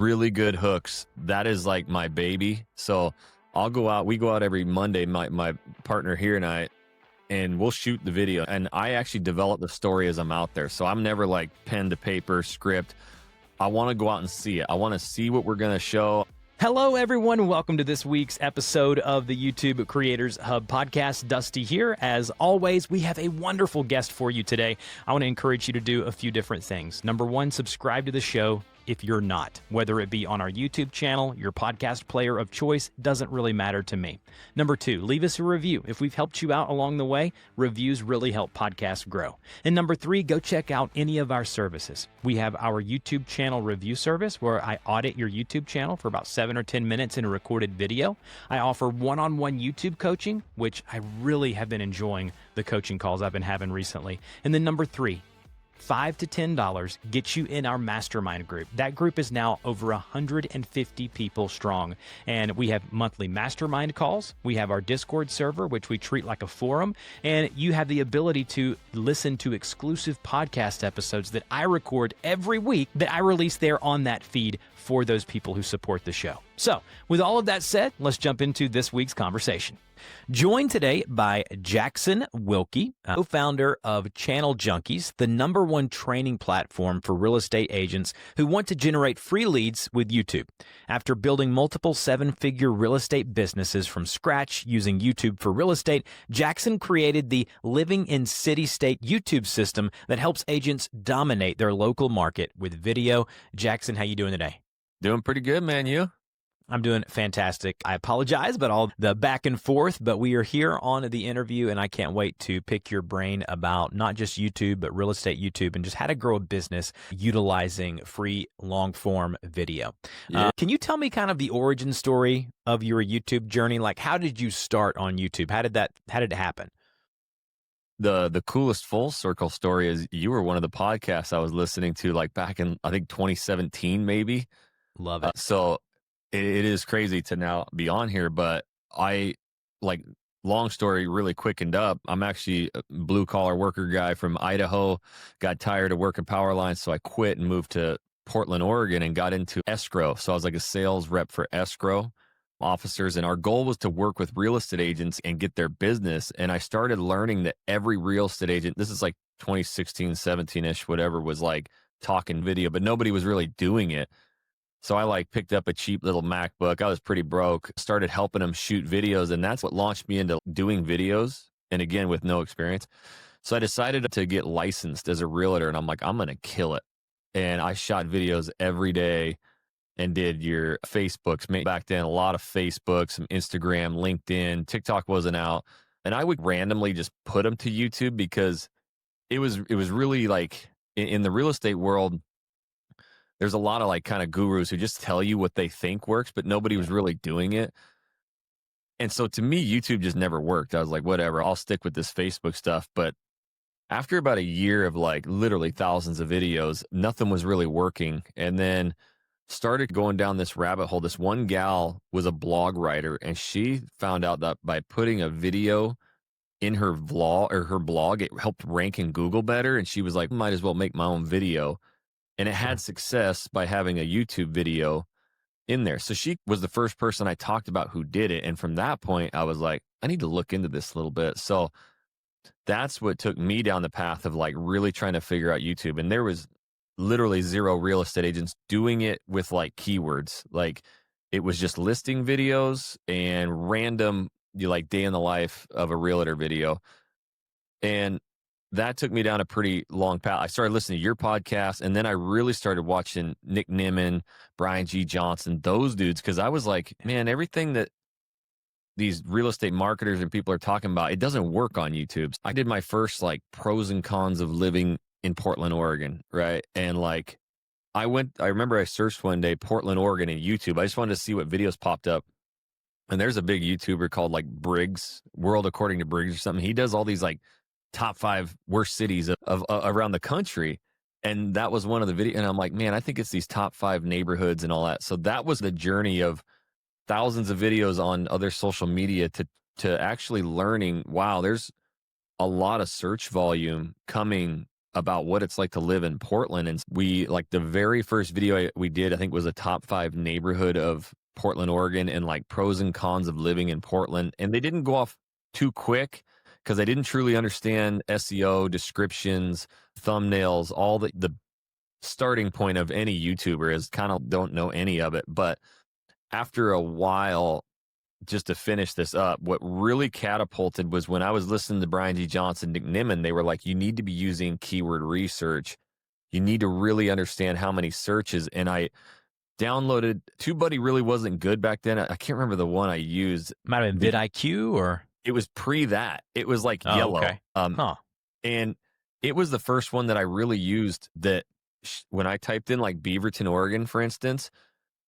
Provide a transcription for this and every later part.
really good hooks. That is like my baby. So we go out every Monday, my partner here and I, and we'll shoot the video. And I actually develop the story as I'm out there. So I'm never like pen to paper script. I want to go out and see it. I want to see what we're going to show. Hello, everyone. Welcome to this week's episode of the YouTube Creators Hub podcast. Dusty here. As always, we have a wonderful guest for you today. I want to encourage you to do a few different things. Number one, subscribe to the show. If you're not, whether it be on our YouTube channel, your podcast player of choice, doesn't really matter to me. Number two, leave us a review. If we've helped you out along the way, reviews really help podcasts grow. And number three, go check out any of our services. We have our YouTube channel review service where I audit your YouTube channel for about 7 or 10 minutes in a recorded video. I offer one-on-one YouTube coaching, which I really have been enjoying the coaching calls I've been having recently. And then number three, $5 to $10 gets you in our Mastermind group. That group is now over 150 people strong, and we have monthly Mastermind calls. We have our Discord server, which we treat like a forum, and you have the ability to listen to exclusive podcast episodes that I record every week that I release there on that feed for those people who support the show. So, with all of that said, let's jump into this week's conversation. Joined today by Jackson Wilkey, co-founder of Channel Junkies, the #1 training platform for real estate agents who want to generate free leads with YouTube. After building multiple 7-figure real estate businesses from scratch using YouTube for real estate, Jackson created the Living in City State YouTube system that helps agents dominate their local market with video. Jackson, how you doing today? Doing pretty good, man. You? I'm doing fantastic. I apologize about all the back and forth, but we are here on the interview, and I can't wait to pick your brain about not just YouTube, but real estate YouTube and just how to grow a business utilizing free long-form video. Yeah. Can you tell me kind of the origin story of your YouTube journey? Like, how did you start on YouTube? How did it happen? The coolest full circle story is you were one of the podcasts I was listening to like back in, I think, 2017, maybe. Love it. So it is crazy to now be on here, but long story really quickened up. I'm actually a blue collar worker guy from Idaho, got tired of working power lines. So I quit and moved to Portland, Oregon and got into escrow. So I was like a sales rep for escrow officers. And our goal was to work with real estate agents and get their business. And I started learning that every real estate agent, this is like 2016, 17-ish, whatever, was like talking video, but nobody was really doing it. So I like picked up a cheap little MacBook. I was pretty broke, started helping them shoot videos. And that's what launched me into doing videos. And again, with no experience. So I decided to get licensed as a realtor and I'm like, I'm going to kill it. And I shot videos every day and did your Facebooks. Back then, a lot of Facebook, some Instagram, LinkedIn, TikTok wasn't out. And I would randomly just put them to YouTube because it was really like in the real estate world, there's a lot of like kind of gurus who just tell you what they think works, but nobody was really doing it. And so to me, YouTube just never worked. I was like, whatever, I'll stick with this Facebook stuff. But after about a year of like literally thousands of videos, nothing was really working. And then started going down this rabbit hole. This one gal was a blog writer and she found out that by putting a video in her vlog or her blog, it helped rank in Google better. And she was like, might as well make my own video. And it had success by having a YouTube video in there. So she was the first person I talked about who did it. And from that point, I was like, I need to look into this a little bit. So that's what took me down the path of like really trying to figure out YouTube. And there was literally zero real estate agents doing it with like keywords. Like it was just listing videos and random, like day in the life of a realtor video. And that took me down a pretty long path. I started listening to your podcast, and then I really started watching Nick Nimmin, Brian G. Johnson, those dudes, because I was like, man, everything that these real estate marketers and people are talking about, it doesn't work on YouTube. I did my first like pros and cons of living in Portland, Oregon, right? And like I remember I searched one day, Portland, Oregon in YouTube. I just wanted to see what videos popped up. And there's a big YouTuber called like Briggs, World According to Briggs or something. He does all these like top 5 worst cities of around the country. And that was one of the videos. And I'm like, man, I think it's these top 5 neighborhoods and all that. So that was the journey of thousands of videos on other social media to actually learning, wow, there's a lot of search volume coming about what it's like to live in Portland. And we, like, the very first video we did, I think, was a top 5 neighborhood of Portland, Oregon, and like pros and cons of living in Portland. And they didn't go off too quick because I didn't truly understand SEO, descriptions, thumbnails, all the starting point of any YouTuber is kind of don't know any of it. But after a while, just to finish this up, what really catapulted was when I was listening to Brian G. Johnson, Nick Nimmin, they were like, you need to be using keyword research. You need to really understand how many searches. And I downloaded, TubeBuddy really wasn't good back then. I can't remember the one I used. Might have been vidIQ or? It was pre that. It was like Oh, yellow. okay. And it was the first one that I really used that when I typed in like Beaverton, Oregon, for instance.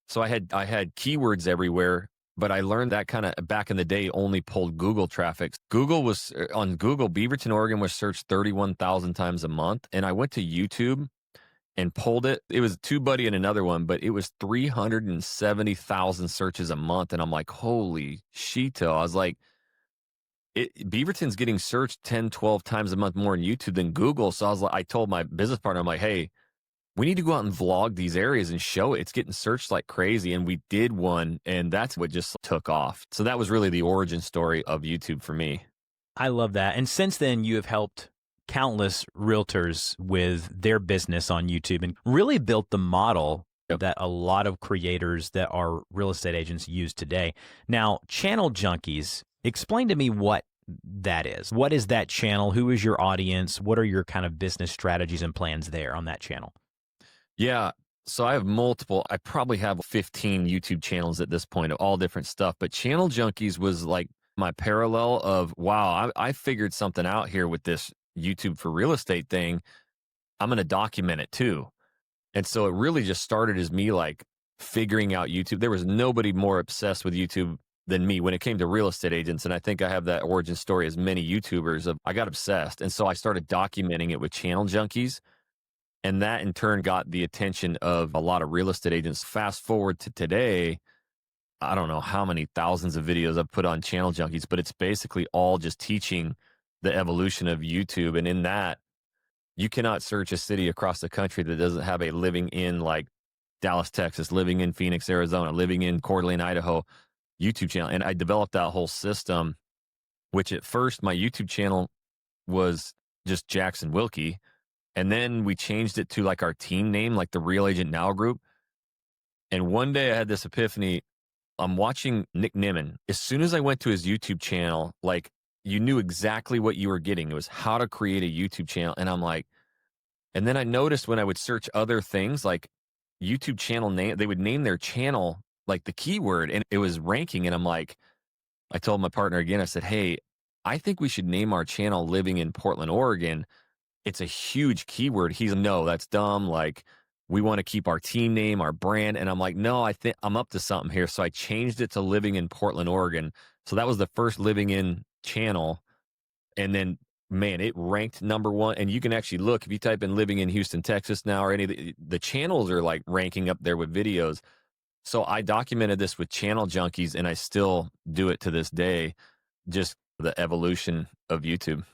So I had keywords everywhere, but I learned that kind of back in the day only pulled Google traffic. Google, Beaverton, Oregon was searched 31,000 times a month. And I went to YouTube and pulled it. It was TubeBuddy and another one, but it was 370,000 searches a month. And I'm like, holy shito. I was like, Beaverton's getting searched 10, 12 times a month more on YouTube than Google. So I told my business partner, I'm like, hey, we need to go out and vlog these areas and show it. It's getting searched like crazy. And we did one, and that's what just took off. So that was really the origin story of YouTube for me. I love that. And since then, you have helped countless realtors with their business on YouTube and really built the model that a lot of creators that are real estate agents use today. Now, Channel Junkies, explain to me what that is. What is that channel? Who is your audience? What are your kind of business strategies and plans there on that channel? Yeah. So I have multiple, I probably have 15 YouTube channels at this point of all different stuff, but Channel Junkies was like my parallel of, wow, I figured something out here with this YouTube for real estate thing. I'm going to document it too. And so it really just started as me like figuring out YouTube. There was nobody more obsessed with YouTube than me when it came to real estate agents. And I think I have that origin story as many YouTubers of I got obsessed. And so I started documenting it with Channel Junkies. And that in turn got the attention of a lot of real estate agents. Fast forward to today, I don't know how many thousands of videos I've put on Channel Junkies, but it's basically all just teaching the evolution of YouTube. And in that, you cannot search a city across the country that doesn't have a living in like Dallas, Texas, living in Phoenix, Arizona, living in Coeur d'Alene, Idaho YouTube channel. And I developed that whole system, which at first my YouTube channel was just Jackson Wilkey. And then we changed it to like our team name, like the Real Agent Now group. And one day I had this epiphany. I'm watching Nick Nimmin. As soon as I went to his YouTube channel, like you knew exactly what you were getting. It was how to create a YouTube channel. And I'm like, and then I noticed when I would search other things like YouTube channel name, they would name their channel like the keyword and it was ranking. And I'm like, I told my partner again, I said, hey, I think we should name our channel Living in Portland, Oregon. It's a huge keyword. He's no, that's dumb. Like we want to keep our team name, our brand. And I'm like, no, I think I'm up to something here. So I changed it to Living in Portland, Oregon. So that was the first Living in channel. And then, man, it ranked #1. And you can actually look, if you type in Living in Houston, Texas now, or any of the channels are like ranking up there with videos. So I documented this with Channel Junkies and I still do it to this day, just the evolution of YouTube.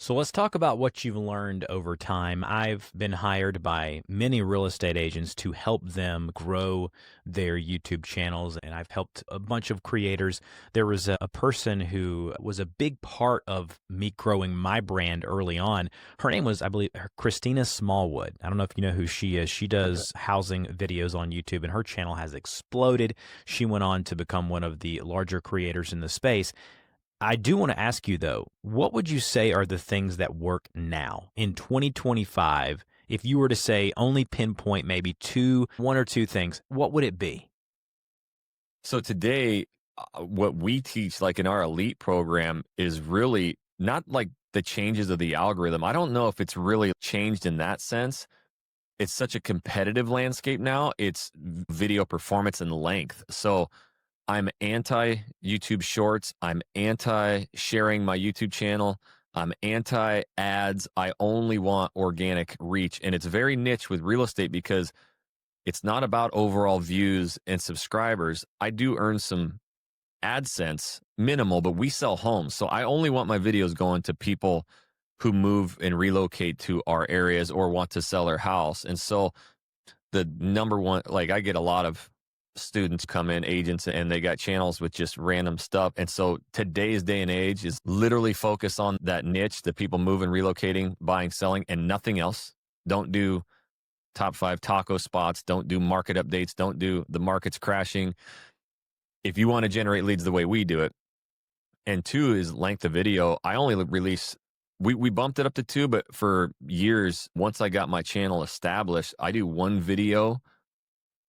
So let's talk about what you've learned over time. I've been hired by many real estate agents to help them grow their YouTube channels, and I've helped a bunch of creators. There was a person who was a big part of me growing my brand early on. Her name was, I believe, Christina Smallwood. I don't know if you know who she is. She does housing videos on YouTube, and her channel has exploded. She went on to become one of the larger creators in the space. I do want to ask you, though, what would you say are the things that work now in 2025? If you were to say only pinpoint maybe one or two things, what would it be? So today, what we teach, like in our elite program, is really not like the changes of the algorithm. I don't know if it's really changed in that sense. It's such a competitive landscape now. It's video performance and length. So I'm anti YouTube Shorts. I'm anti sharing my YouTube channel. I'm anti ads. I only want organic reach. And it's very niche with real estate because it's not about overall views and subscribers. I do earn some AdSense, minimal, but we sell homes. So I only want my videos going to people who move and relocate to our areas or want to sell their house. And so the number one, like I get a lot of students come in, agents, and they got channels with just random stuff. And so today's day and age is literally focus on that niche, the people moving, relocating, buying, selling, and nothing else. Don't do top 5 taco spots. Don't do market updates. Don't do the market's crashing. If you want to generate leads the way we do it. And 2 is length of video. I only release, we bumped it up to 2, but for years, once I got my channel established, I do 1 video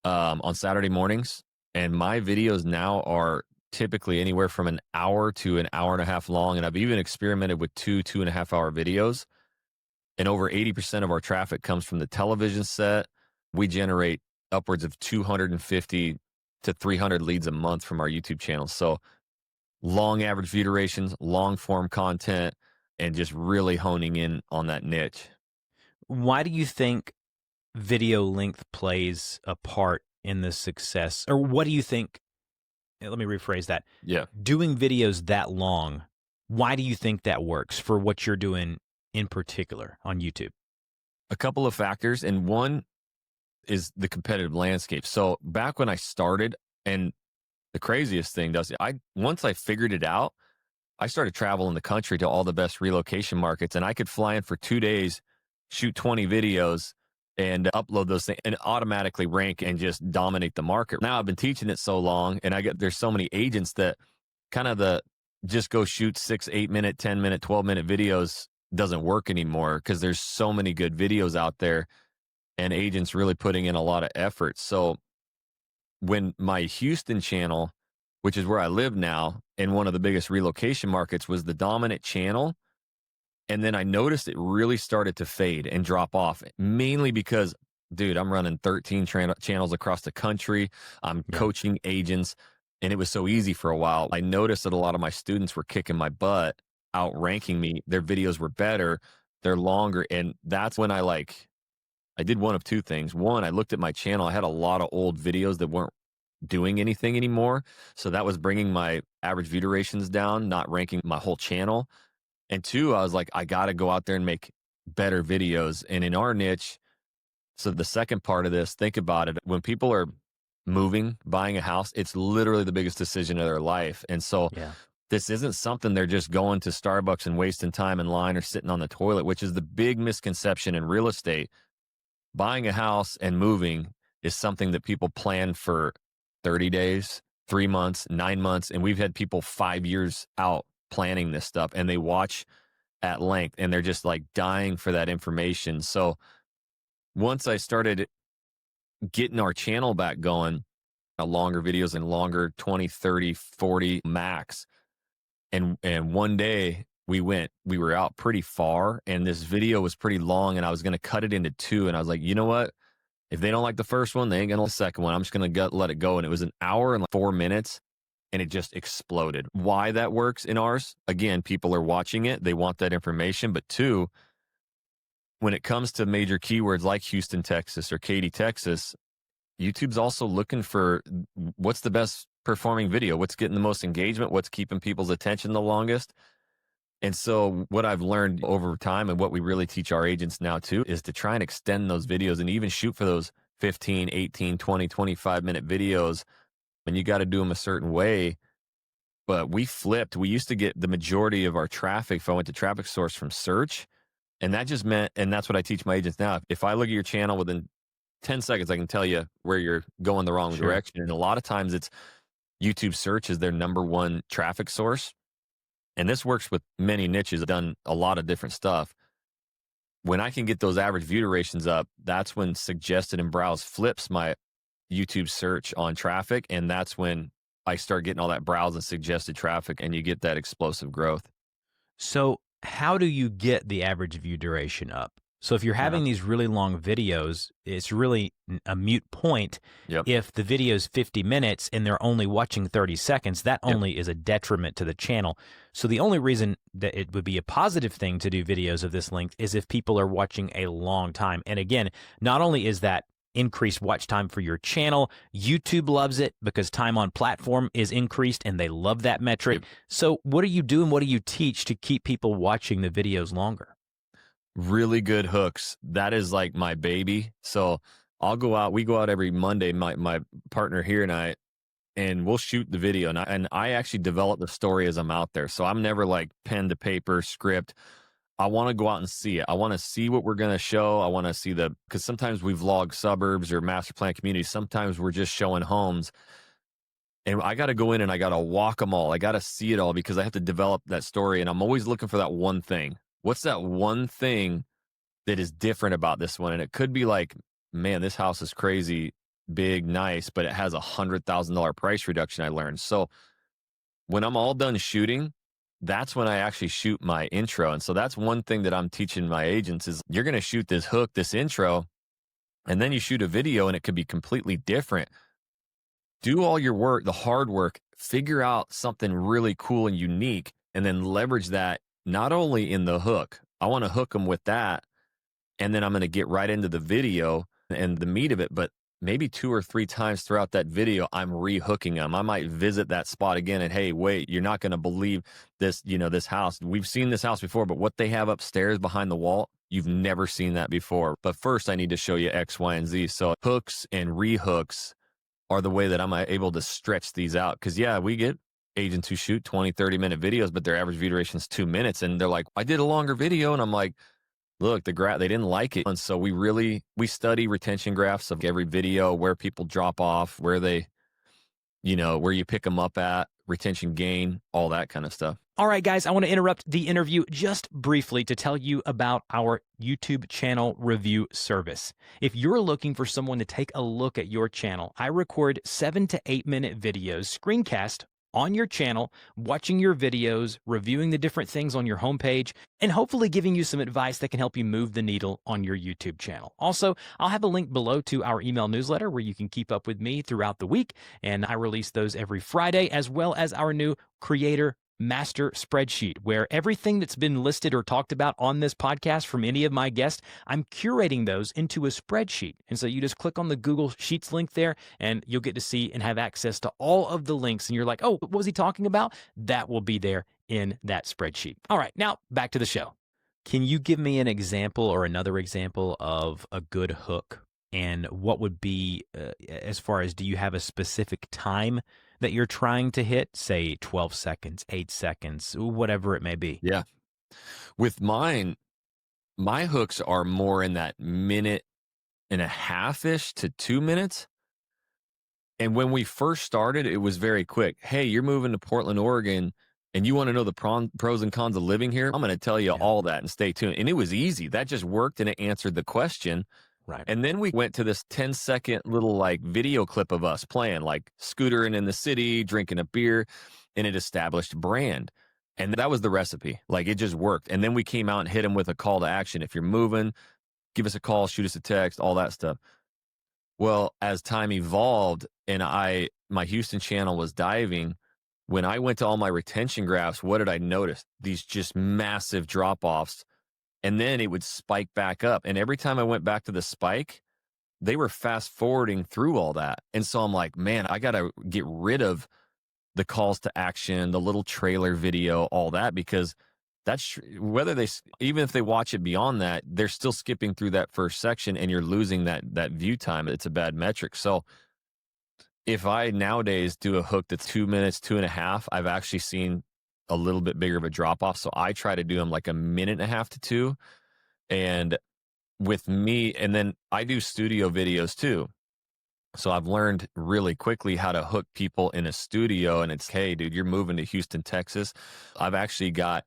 on Saturday mornings. And my videos now are typically anywhere from an hour to an hour and a half long. And I've even experimented with 2.5 hour videos. And over 80% of our traffic comes from the television set. We generate upwards of 250 to 300 leads a month from our YouTube channel. So long average view durations, long form content, and just really honing in on that niche. Why do you think video length plays a part in the success? Or what do you think? Let me rephrase that. Yeah. Doing videos that long, why do you think that works for what you're doing in particular on YouTube? A couple of factors. And one is the competitive landscape. So back when I started, and the craziest thing, Dusty, once I figured it out, I started traveling the country to all the best relocation markets, and I could fly in for 2 days, shoot 20 videos, and upload those things and automatically rank and just dominate the market. Now I've been teaching it so long, and there's so many agents that kind of just go shoot 6, 8 minute, 10 minute, 12 minute videos doesn't work anymore because there's so many good videos out there and agents really putting in a lot of effort. So when my Houston channel, which is where I live now, and one of the biggest relocation markets, was the dominant channel, and then I noticed it really started to fade and drop off, mainly because, dude, I'm running 13 channels across the country. I'm coaching agents, and it was so easy for a while. I noticed that a lot of my students were kicking my butt, outranking me. Their videos were better, they're longer, and that's when I did one of 2 things. One, I looked at my channel. I had a lot of old videos that weren't doing anything anymore. So that was bringing my average view durations down, not ranking my whole channel. And 2, I was like, I got to go out there and make better videos. And in our niche, so the second part of this, think about it. When people are moving, buying a house, it's literally the biggest decision of their life. And so this isn't something they're just going to Starbucks and wasting time in line or sitting on the toilet, which is the big misconception in real estate. Buying a house and moving is something that people plan for 30 days, 3 months, 9 months. And we've had people 5 years out planning this stuff, and they watch at length, and they're just like dying for that information. So once I started getting our channel back going, longer videos and longer 20, 30, 40 max. And one day we were out pretty far, and this video was pretty long, and I was going to cut it into 2. And I was like, you know what? If they don't like the first one, they ain't gonna like the second one. I'm just gonna let it go. And it was an hour and 4 minutes, and it just exploded. Why that works in ours? Again, people are watching it. They want that information. But 2, when it comes to major keywords like Houston, Texas, or Katy, Texas, YouTube's also looking for what's the best performing video, what's getting the most engagement, what's keeping people's attention the longest. And so what I've learned over time, and what we really teach our agents now too, is to try and extend those videos and even shoot for those 15, 18, 20, 25 minute videos. And you got to do them a certain way. But we flipped. We used to get the majority of our traffic, if I went to traffic source, from search. And that just meant, and that's what I teach my agents now. If I look at your channel within 10 seconds, I can tell you where you're going the wrong direction. And a lot of times it's YouTube search is their number 1 traffic source. And this works with many niches. I've done a lot of different stuff. When I can get those average view durations up, that's when suggested and browse flips my YouTube search on traffic. And that's when I start getting all that browse and suggested traffic, and you get that explosive growth. So how do you get the average view duration up? So if you're having these really long videos, it's really a moot point. If the video is 50 minutes and they're only watching 30 seconds, that only is a detriment to the channel. So the only reason that it would be a positive thing to do videos of this length is if people are watching a long time. And again, not only is that increased watch time for your channel, YouTube loves it because time on platform is increased and they love that metric. So what do you do and what do you teach to keep people watching the videos longer? Really good hooks. That is like my baby. So we go out every Monday, my partner here and I, and we'll shoot the video. And I actually develop the story as I'm out there. So I'm never like pen to paper script. I want to go out and see it. I want to see what we're going to show. I want to see because sometimes we vlog suburbs or master plan communities. Sometimes we're just showing homes. And I got to go in and I got to walk them all. I got to see it all because I have to develop that story. And I'm always looking for that one thing. What's that one thing that is different about this one? And it could be like, man, this house is crazy, big, nice, but it has $100,000 price reduction, I learned. So when I'm all done shooting, that's when I actually shoot my intro. And so that's one thing that I'm teaching my agents is you're going to shoot this hook, this intro, and then you shoot a video and it could be completely different. Do all your work, the hard work, figure out something really cool and unique, and then leverage that not only in the hook. I want to hook them with that, and then I'm going to get right into the video and the meat of it. But maybe 2 or 3 times throughout that video, I'm re-hooking them. I might visit that spot again and, hey, wait, you're not going to believe this, this house. We've seen this house before, but what they have upstairs behind the wall, you've never seen that before. But first I need to show you X, Y, and Z. So hooks and re-hooks are the way that I'm able to stretch these out. Because, yeah, we get agents who shoot 20, 30-minute videos, but their average view duration is 2 minutes. And they're like, I did a longer video. And I'm like, look, they didn't like it. And so we study retention graphs of every video, where people drop off, where they, where you pick them up at, retention gain, all that kind of stuff. All right, guys, I want to interrupt the interview just briefly to tell you about our YouTube channel review service. If you're looking for someone to take a look at your channel, I record 7 to 8 minute videos, screencast on your channel, watching your videos, reviewing the different things on your homepage, and hopefully giving you some advice that can help you move the needle on your YouTube channel. Also, I'll have a link below to our email newsletter where you can keep up with me throughout the week, and I release those every Friday, as well as our new Creator Master spreadsheet, where everything that's been listed or talked about on this podcast from any of my guests, I'm curating those into a spreadsheet. And so you just click on the Google Sheets link there and you'll get to see and have access to all of the links. And you're like, oh, what was he talking about? That will be there in that spreadsheet. All right, now back to the show. Can you give me an example or another example of a good hook? And what would be, as far as, do you have a specific time that you're trying to hit, say 12 seconds, 8 seconds, whatever it may be? Yeah. With mine, my hooks are more in that 1.5-ish to 2 minutes. And when we first started, it was very quick. Hey, you're moving to Portland, Oregon, and you want to know the pros and cons of living here? I'm going to tell you all that, and stay tuned. And it was easy. That just worked, and it answered the question. Right. And then we went to this 10-second little like video clip of us playing, like scootering in the city, drinking a beer, and it established brand. And that was the recipe. Like, it just worked. And then we came out and hit them with a call to action. If you're moving, give us a call, shoot us a text, all that stuff. Well, as time evolved and my Houston channel was diving, when I went to all my retention graphs, what did I notice? These just massive drop-offs. And then it would spike back up. And every time I went back to the spike, they were fast forwarding through all that. And so I'm like, man, I got to get rid of the calls to action, the little trailer video, all that, because that's even if they watch it beyond that, they're still skipping through that first section and you're losing that view time. It's a bad metric. So if I nowadays do a hook that's 2 minutes, 2.5, I've actually seen a little bit bigger of a drop off. So I try to do them like 1.5 to 2. And with me, and then I do studio videos too. So I've learned really quickly how to hook people in a studio. And it's, hey, dude, you're moving to Houston, Texas. I've actually got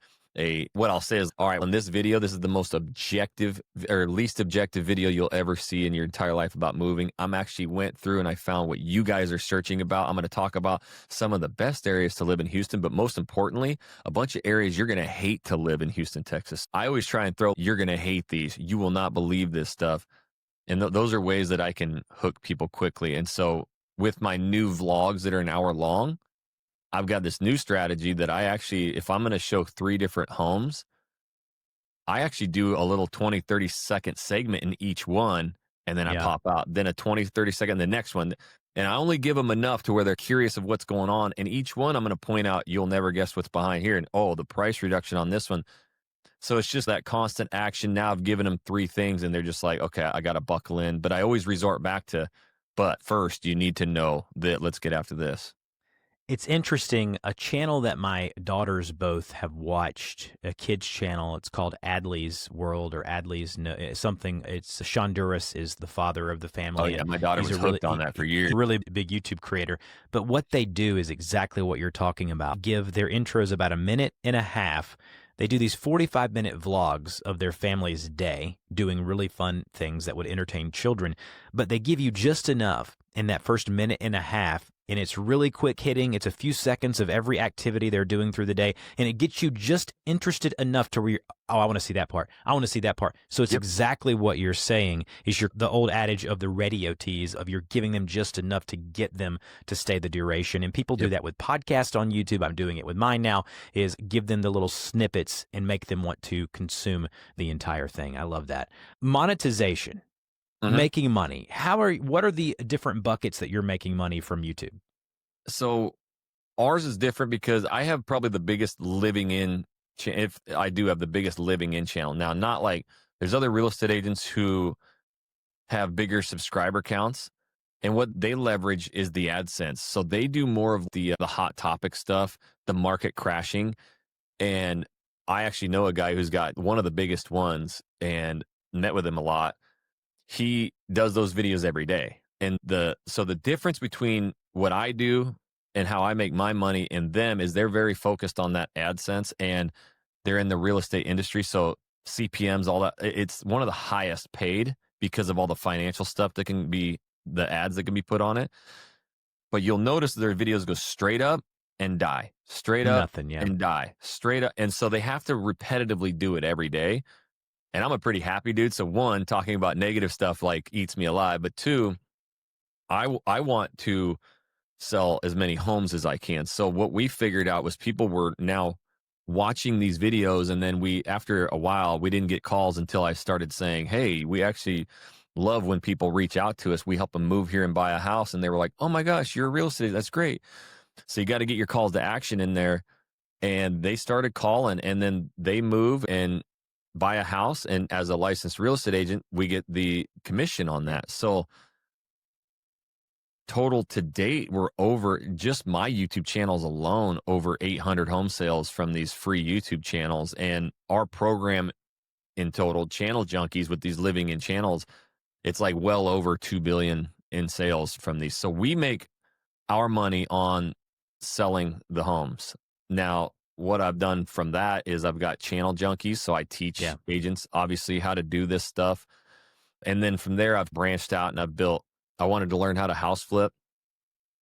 what I'll say is, all right, on this video, this is the most objective or least objective video you'll ever see in your entire life about moving. I'm actually went through and I found what you guys are searching about. I'm going to talk about some of the best areas to live in Houston, but most importantly, a bunch of areas you're going to hate to live in Houston, Texas. I always try and throw, you're going to hate these. You will not believe this stuff. And those are ways that I can hook people quickly. And so with my new vlogs that are an hour long, I've got this new strategy that I actually, if I'm going to show 3 different homes, I actually do a little 20, 30-second segment in each one, and then I pop out. Then a 20, 30-second, the next one. And I only give them enough to where they're curious of what's going on. And each one, I'm going to point out, you'll never guess what's behind here. And, oh, the price reduction on this one. So it's just that constant action. Now I've given them 3 things and they're just like, okay, I got to buckle in. But I always resort back to, but first you need to know that let's get after this. It's interesting. A channel that my daughters both have watched, a kids channel. It's called Adley's World or Adley's something. It's Shonduras is the father of the family. Oh yeah, my daughter was hooked on that for years. He's a really big YouTube creator. But what they do is exactly what you're talking about. Give their intros about a minute and a half. They do these 45-minute vlogs of their family's day, doing really fun things that would entertain children. But they give you just enough in that first minute and a half, and it's really quick hitting. It's a few seconds of every activity they're doing through the day, and it gets you just interested enough to where you're, oh, I want to see that part. I want to see that part. So it's exactly what you're saying is the old adage of the radio tease of you're giving them just enough to get them to stay the duration. And people do that with podcasts on YouTube. I'm doing it with mine now, is give them the little snippets and make them want to consume the entire thing. I love that. Monetization. Making money. What are the different buckets that you're making money from YouTube? So ours is different because I have probably the biggest living in, if I do have the biggest living in channel. Now, not like there's other real estate agents who have bigger subscriber counts, and what they leverage is the AdSense. So they do more of the hot topic stuff, the market crashing. And I actually know a guy who's got one of the biggest ones and met with him a lot. He does those videos every day. And so the difference between what I do and how I make my money and them is they're very focused on that AdSense, and they're in the real estate industry. So CPMs, all that, it's one of the highest paid because of all the financial stuff that can be, the ads that can be put on it. But you'll notice their videos go straight up and die, straight up and die, straight up. And so they have to repetitively do it every day. And I'm a pretty happy dude. So one, talking about negative stuff like eats me alive. But two, I want to sell as many homes as I can. So what we figured out was people were now watching these videos. And then after a while, we didn't get calls until I started saying, hey, we actually love when people reach out to us. We help them move here and buy a house. And they were like, oh my gosh, you're a real estate. That's great. So you got to get your calls to action in there. And they started calling, and then they move and buy a house, and as a licensed real estate agent, we get the commission on that. So total to date, we're over, just my YouTube channels alone, over 800 home sales from these free YouTube channels. And our program in total, Channel Junkies, with these living in channels, it's like well over 2 billion in sales from these. So we make our money on selling the homes. Now, what I've done from that is I've got Channel Junkies. So I teach agents, obviously, how to do this stuff. And then from there, I've branched out and I wanted to learn how to house flip.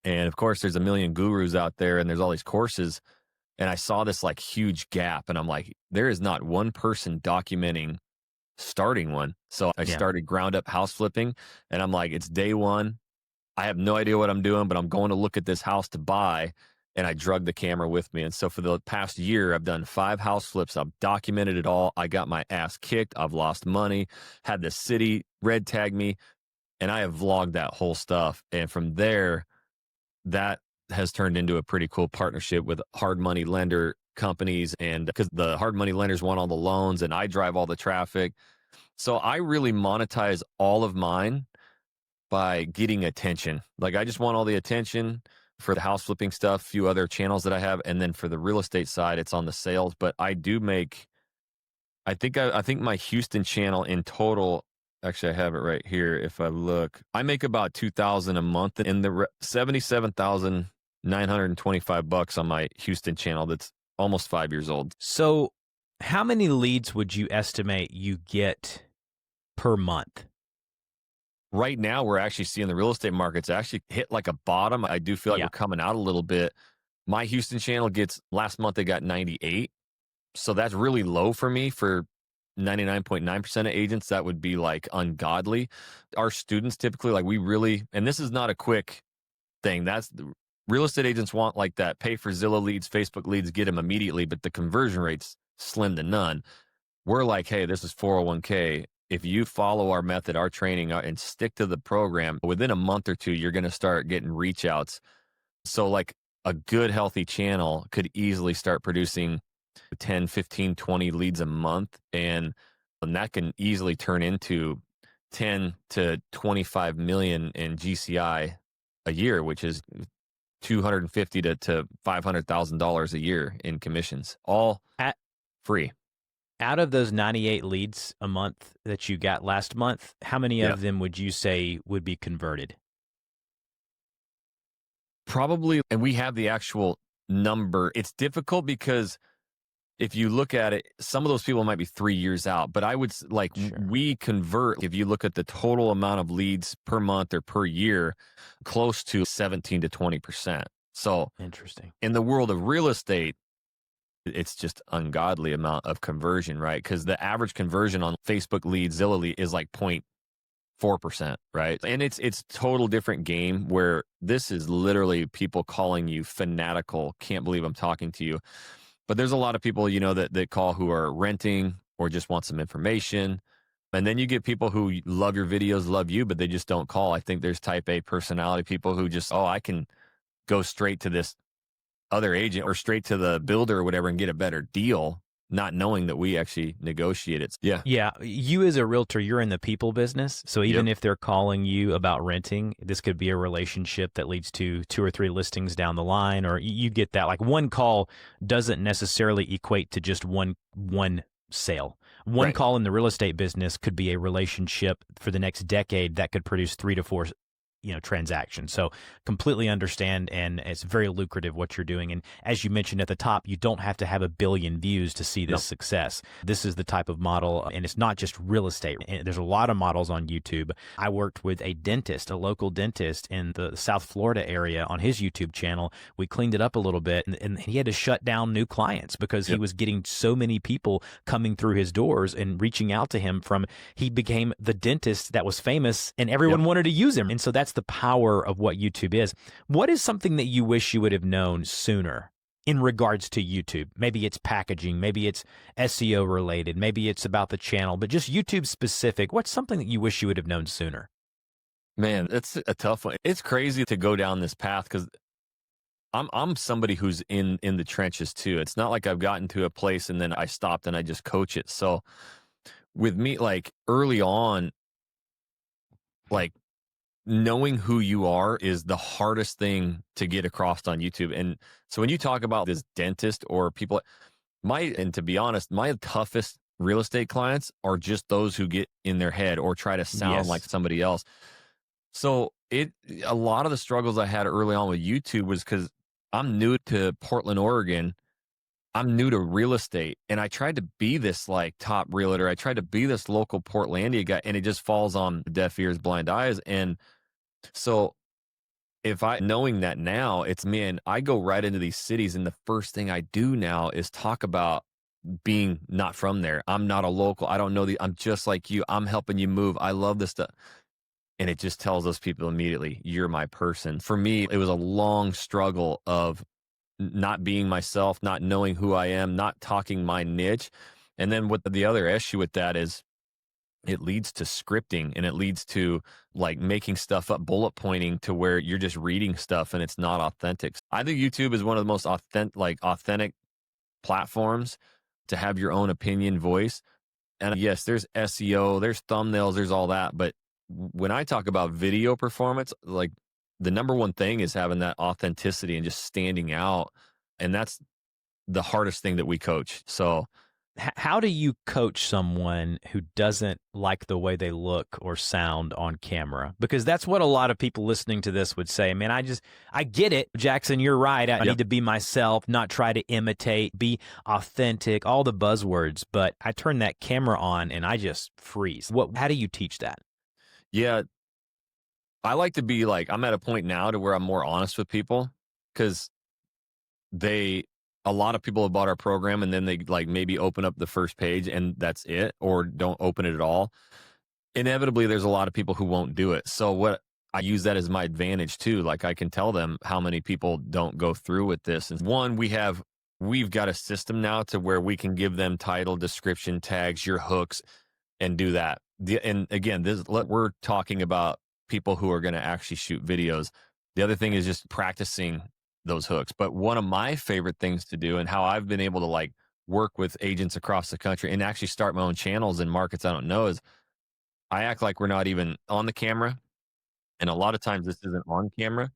And of course, there's a million gurus out there and there's all these courses. And I saw this like huge gap. And I'm like, there is not one person documenting starting one. So I started ground up house flipping. And I'm like, it's day one. I have no idea what I'm doing, but I'm going to look at this house to buy. And I drug the camera with me. And so for the past year, I've done 5 house flips. I've documented it all. I got my ass kicked. I've lost money, had the city red tag me, and I have vlogged that whole stuff. And from there, that has turned into a pretty cool partnership with hard money lender companies. And because the hard money lenders want all the loans and I drive all the traffic. So I really monetize all of mine by getting attention. Like I just want all the attention for the house flipping stuff, a few other channels that I have. And then for the real estate side, it's on the sales. But I do make, I think my Houston channel in total, actually I have it right here. If I look, I make about $2,000 a month in the $77,925 on my Houston channel. That's almost 5 years old. So how many leads would you estimate you get per month? Right now, we're actually seeing the real estate markets actually hit like a bottom. I do feel like we're coming out a little bit. My Houston channel last month, they got 98. So that's really low for me. For 99.9% of agents, that would be like ungodly. Our students typically, like and this is not a quick thing. Real estate agents want like that pay for Zillow leads, Facebook leads, get them immediately, but the conversion rate's slim to none. We're like, hey, this is 401k. If you follow our method, our training, and stick to the program, within a month or 2, you're going to start getting reach outs. So like a good, healthy channel could easily start producing 10, 15, 20 leads a month. And that can easily turn into 10 to 25 million in GCI a year, which is 250 to $500,000 a year in commissions, all At, free. out of those 98 leads a month that you got last month, how many Yeah. of them would you say would be converted? Probably, and we have the actual number. It's difficult because if you look at it, some of those people might be 3 years out, but I would Sure. we convert, if you look at the total amount of leads per month or per year, close to 17 to 20%. So Interesting. in the world of real estate, it's just ungodly amount of conversion, right? Because the average conversion on Facebook leads, Zillow lead, is like 0.4%, right? And it's total different game where this is literally people calling you fanatical, can't believe I'm talking to you. But there's a lot of people, that call who are renting or just want some information. And then you get people who love your videos, love you, but they just don't call. I think there's type A personality people who just, I can go straight to this other agent or straight to the builder or whatever and get a better deal, not knowing that we actually negotiate it. Yeah. Yeah, you as a realtor, you're in the people business. So even Yep. if they're calling you about renting, this could be a relationship that leads to 2 or 3 listings down the line, or you get that. Like one call doesn't necessarily equate to just one sale. One Right. call in the real estate business could be a relationship for the next decade that could produce 3 to 4 transactions. So completely understand, and it's very lucrative what you're doing. And as you mentioned at the top, you don't have to have a billion views to see this No. success. This is the type of model, and it's not just real estate. And there's a lot of models on YouTube. I worked with a dentist, a local dentist in the South Florida area on his YouTube channel. We cleaned it up a little bit, and he had to shut down new clients because he Yep. was getting so many people coming through his doors and reaching out to him he became the dentist that was famous, and everyone Yep. wanted to use him. And so that's the power of what YouTube is. What is something that you wish you would have known sooner in regards to YouTube? Maybe it's packaging, maybe it's SEO related, maybe it's about the channel, but just YouTube specific. What's something that you wish you would have known sooner? Man, it's a tough one. It's crazy to go down this path because I'm somebody who's in the trenches too. It's not like I've gotten to a place and then I stopped and I just coach it. So with me, like early on, like knowing who you are is the hardest thing to get across on YouTube. And so when you talk about this dentist or people, and to be honest, my toughest real estate clients are just those who get in their head or try to sound Yes. like somebody else. So a lot of the struggles I had early on with YouTube was because I'm new to Portland, Oregon. I'm new to real estate, and I tried to be this like top realtor. I tried to be this local Portlandia guy, and it just falls on deaf ears, blind eyes. And so knowing that now, it's, man, I go right into these cities, and the first thing I do now is talk about being not from there. I'm not a local. I don't know I'm just like you. I'm helping you move. I love this stuff. And it just tells those people immediately, you're my person. For me, it was a long struggle of not being myself, not knowing who I am, not talking my niche. And then what the other issue with that is it leads to scripting, and it leads to like making stuff up, bullet pointing to where you're just reading stuff and it's not authentic. I think YouTube is one of the most authentic platforms to have your own opinion, voice. And yes, there's SEO, there's thumbnails, there's all that. But when I talk about video performance, like the number one thing is having that authenticity and just standing out. And that's the hardest thing that we coach. So How do you coach someone who doesn't like the way they look or sound on camera? Because that's what a lot of people listening to this would say. Man, I get it. Jackson, you're right. I need to be myself, not try to imitate, be authentic, all the buzzwords. But I turn that camera on and I just freeze. How do you teach that? yeah, I like to be like, I'm at a point now to where I'm more honest with people because a lot of people have bought our program and then they like maybe open up the first page and that's it, or don't open it at all. Inevitably, there's a lot of people who won't do it. So what I use that as my advantage too. Like I can tell them how many people don't go through with this. And one, we've got a system now to where we can give them title, description, tags, your hooks, and do that. And again, we're talking about people who are going to actually shoot videos. The other thing is just practicing those hooks. But one of my favorite things to do, and how I've been able to like work with agents across the country and actually start my own channels in markets I don't know is I act like we're not even on the camera. And a lot of times this isn't on camera.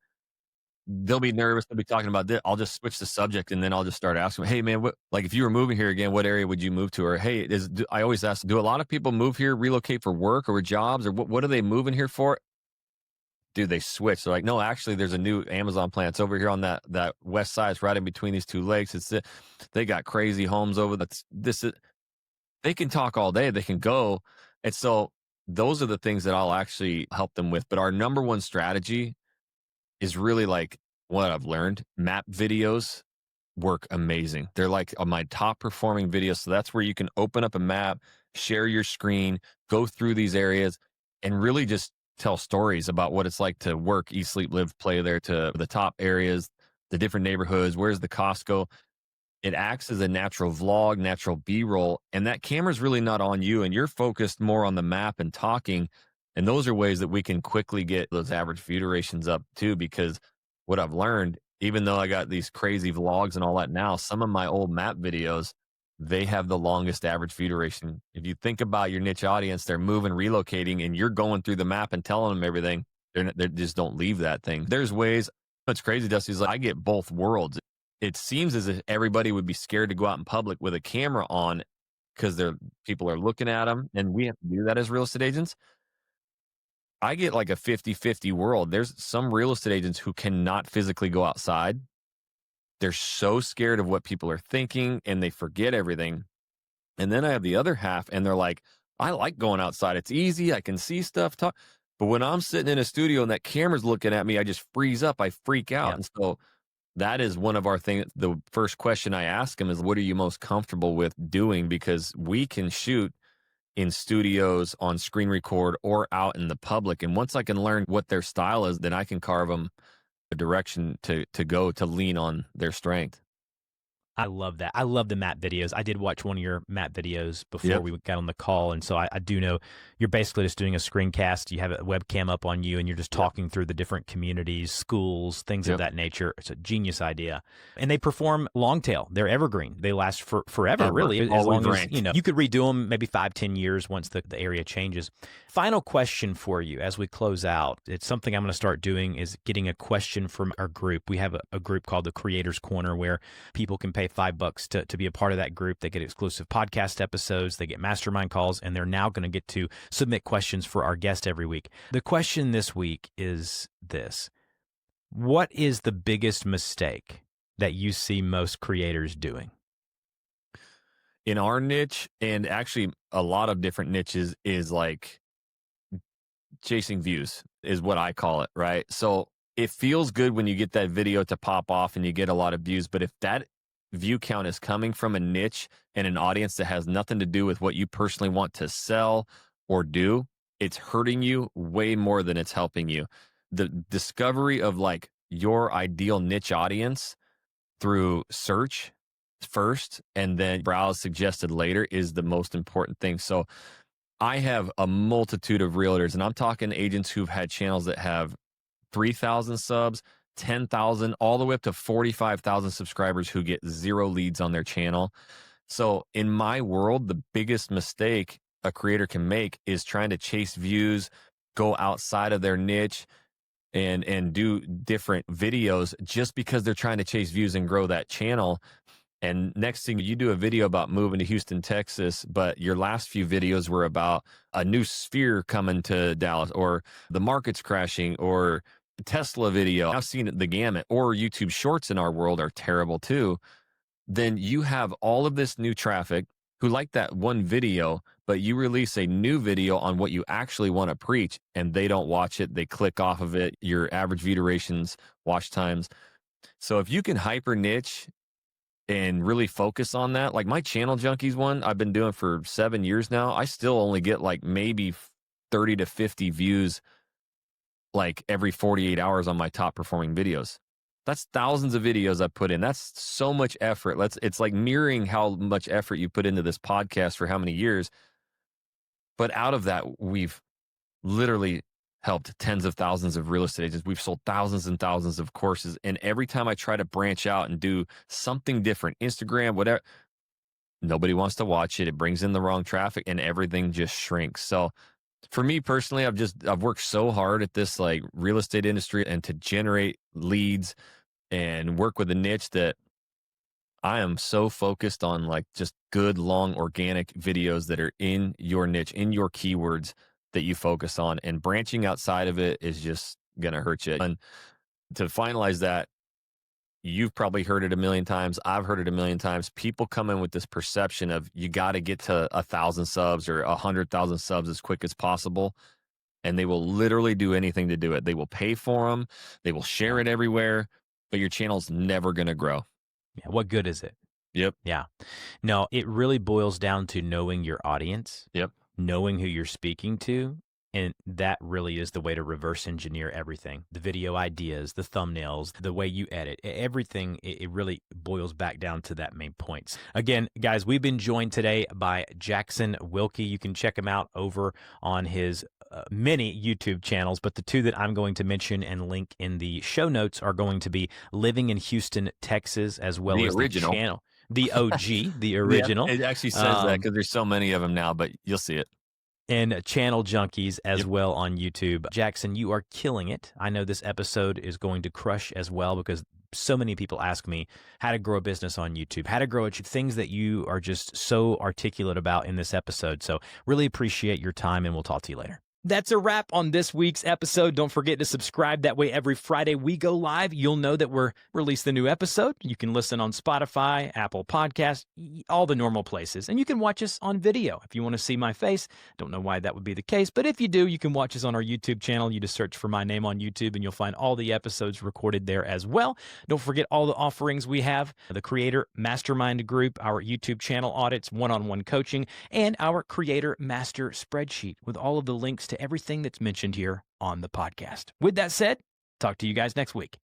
They'll be nervous. They'll be talking about this. I'll just switch the subject and then I'll just start asking, hey, man, what, like if you were moving here again, what area would you move to? Or, hey, I always ask, do a lot of people move here, relocate for work or jobs? Or what are they moving here for? Dude, they switch. They're like, no, actually, there's a new Amazon plant. It's over here on that west side. It's right in between these two lakes. They got crazy homes over. They can talk all day. They can go. And so those are the things that I'll actually help them with. But our number one strategy is really like what I've learned. Map videos work amazing. They're like on my top performing videos. So that's where you can open up a map, share your screen, go through these areas, and really just tell stories about what it's like to work, eat, sleep, live, play there, to the top areas, the different neighborhoods. Where's the Costco? It acts as a natural vlog, natural B-roll, and that camera's really not on you, and you're focused more on the map and talking. And those are ways that we can quickly get those average view durations up too, because what I've learned, even though I got these crazy vlogs and all that now, some of my old map videos, they have the longest average view duration. If you think about your niche audience, they're moving, relocating, and you're going through the map and telling them everything. They just don't leave that thing. There's ways. What's crazy, Dusty, is like I get both worlds. It seems as if everybody would be scared to go out in public with a camera on because people are looking at them, and we have to do that as real estate agents. I get like a 50-50 world. There's some real estate agents who cannot physically go outside. They're so scared of what people are thinking and they forget everything. And then I have the other half and they're like, I like going outside. It's easy. I can see stuff. Talk. But when I'm sitting in a studio and that camera's looking at me, I just freeze up. I freak out. Yeah. And so that is one of our things. The first question I ask them is, what are you most comfortable with doing? Because we can shoot in studios, on screen record, or out in the public. And once I can learn what their style is, then I can carve them a direction to go to lean on their strength. I love that. I love the map videos. I did watch one of your map videos before we got on the call. And so I do know you're basically just doing a screencast. You have a webcam up on you and you're just talking through the different communities, schools, things of that nature. It's a genius idea. And they perform long tail. They're evergreen. They last forever, really. As long as, you could redo them maybe 5-10 years once the area changes. Final question for you as we close out. It's something I'm going to start doing is getting a question from our group. We have a group called the Creators Corner where people can pay $5 to be a part of that group. They get exclusive podcast episodes, they get mastermind calls, and they're now going to get to submit questions for our guest every week. The question this week is this: what is the biggest mistake that you see most creators doing? In our niche, and actually a lot of different niches, is like chasing views is what I call it, right? So it feels good when you get that video to pop off and you get a lot of views, but if that view count is coming from a niche and an audience that has nothing to do with what you personally want to sell or do, it's hurting you way more than it's helping you. The discovery of like your ideal niche audience through search first and then browse suggested later is the most important thing. So I have a multitude of realtors, and I'm talking agents who've had channels that have 3,000 subs, 10,000, all the way up to 45,000 subscribers who get 0 leads on their channel. So in my world, the biggest mistake a creator can make is trying to chase views, go outside of their niche, and do different videos just because they're trying to chase views and grow that channel. And next thing, you do a video about moving to Houston, Texas, but your last few videos were about a new sphere coming to Dallas, or the market's crashing, or Tesla video. I've seen the gamut, or YouTube shorts in our world are terrible too. Then you have all of this new traffic who like that one video, but you release a new video on what you actually want to preach and they don't watch it. They click off of it. Your average view durations, watch times. So if you can hyper niche and really focus on that, like my Channel Junkies one I've been doing for 7 years now, I still only get like maybe 30 to 50 views like every 48 hours on my top performing videos. That's thousands of videos I put in. That's so much effort. It's like mirroring how much effort you put into this podcast for how many years. But out of that, we've literally helped tens of thousands of real estate agents. We've sold thousands and thousands of courses. And every time I try to branch out and do something different, Instagram, whatever, nobody wants to watch it. It brings in the wrong traffic and everything just shrinks. So for me personally, I've worked so hard at this like real estate industry and to generate leads and work with a niche that I am so focused on like just good, long, organic videos that are in your niche, in your keywords that you focus on. And branching outside of it is just going to hurt you. And to finalize that, you've probably heard it a million times. I've heard it a million times. People come in with this perception of you got to get to 1,000 subs or 100,000 subs as quick as possible. And they will literally do anything to do it. They will pay for them. They will share it everywhere, but your channel's never going to grow. Yeah, what good is it? Yep. Yeah. No, it really boils down to knowing your audience. Yep. Knowing who you're speaking to. And that really is the way to reverse engineer everything. The video ideas, the thumbnails, the way you edit, everything, it really boils back down to that main points. Again, guys, we've been joined today by Jackson Wilkey. You can check him out over on his many YouTube channels, but the two that I'm going to mention and link in the show notes are going to be Living in Houston, Texas, as well as original. the channel. The OG, the original. Yeah, it actually says that because there's so many of them now, but you'll see it. And Channel Junkies as well on YouTube. Jackson, you are killing it. I know this episode is going to crush as well because so many people ask me how to grow a business on YouTube, how to grow it, things that you are just so articulate about in this episode. So really appreciate your time, and we'll talk to you later. That's a wrap on this week's episode. Don't forget to subscribe. That way, every Friday we go live, you'll know that we're releasing the new episode. You can listen on Spotify, Apple Podcasts, all the normal places. And you can watch us on video if you want to see my face. Don't know why that would be the case, but if you do, you can watch us on our YouTube channel. You just search for my name on YouTube, and you'll find all the episodes recorded there as well. Don't forget all the offerings we have, the Creator Mastermind group, our YouTube channel audits, one-on-one coaching, and our Creator Master spreadsheet with all of the links to everything that's mentioned here on the podcast. With that said, talk to you guys next week.